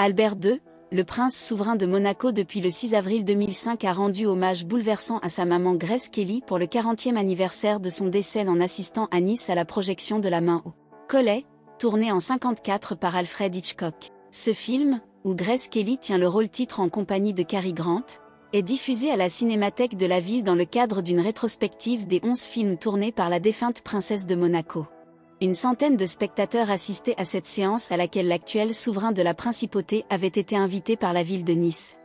Albert II, le prince souverain de Monaco depuis le 6 avril 2005 a rendu hommage bouleversant à sa maman Grace Kelly pour le 40e anniversaire de son décès en assistant à Nice à la projection de La main au collet, tourné en 1954 par Alfred Hitchcock. Ce film, où Grace Kelly tient le rôle-titre en compagnie de Cary Grant, est diffusé à la Cinémathèque de la ville dans le cadre d'une rétrospective des 11 films tournés par la défunte princesse de Monaco. Une centaine de spectateurs assistaient à cette séance à laquelle l'actuel souverain de la principauté avait été invité par la ville de Nice.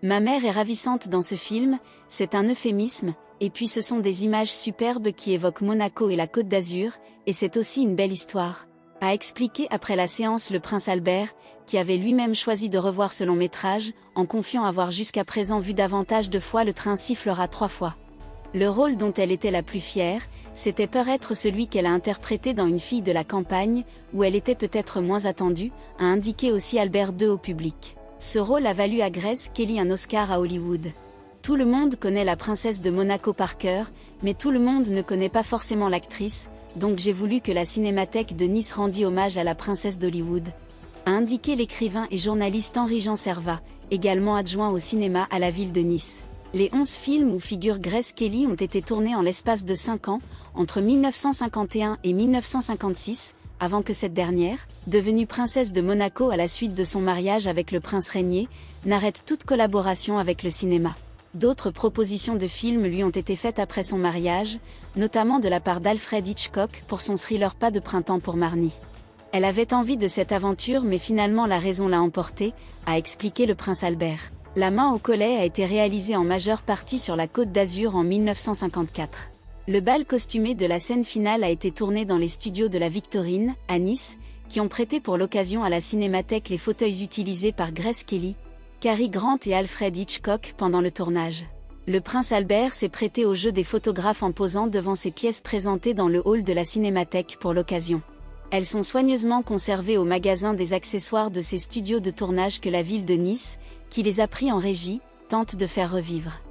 Ma mère est ravissante dans ce film, c'est un euphémisme, et puis ce sont des images superbes qui évoquent Monaco et la Côte d'Azur, et c'est aussi une belle histoire, a expliqué après la séance le prince Albert, qui avait lui-même choisi de revoir ce long métrage, en confiant avoir jusqu'à présent vu davantage de fois Le train sifflera 3 fois. Le rôle dont elle était la plus fière, c'était peut-être celui qu'elle a interprété dans Une fille de la campagne, où elle était peut-être moins attendue, a indiqué aussi Albert II au public. Ce rôle a valu à Grace Kelly un Oscar à Hollywood. Tout le monde connaît la princesse de Monaco par cœur, mais tout le monde ne connaît pas forcément l'actrice, donc j'ai voulu que la Cinémathèque de Nice rendît hommage à la princesse d'Hollywood, a indiqué l'écrivain et journaliste Henri-Jean Servat, également adjoint au cinéma à la ville de Nice. Les 11 films où figure Grace Kelly ont été tournés en l'espace de 5 ans, entre 1951 et 1956, avant que cette dernière, devenue princesse de Monaco à la suite de son mariage avec le prince Régnier, n'arrête toute collaboration avec le cinéma. D'autres propositions de films lui ont été faites après son mariage, notamment de la part d'Alfred Hitchcock pour son thriller Pas de printemps pour Marnie. Elle avait envie de cette aventure mais finalement la raison l'a emportée, a expliqué le prince Albert. La main au collet a été réalisée en majeure partie sur la Côte d'Azur en 1954. Le bal costumé de la scène finale a été tourné dans les studios de la Victorine, à Nice, qui ont prêté pour l'occasion à la Cinémathèque les fauteuils utilisés par Grace Kelly, Cary Grant et Alfred Hitchcock pendant le tournage. Le prince Albert s'est prêté au jeu des photographes en posant devant ses pièces présentées dans le hall de la Cinémathèque pour l'occasion. Elles sont soigneusement conservées au magasin des accessoires de ces studios de tournage que la ville de Nice, qui les a pris en régie, tente de faire revivre.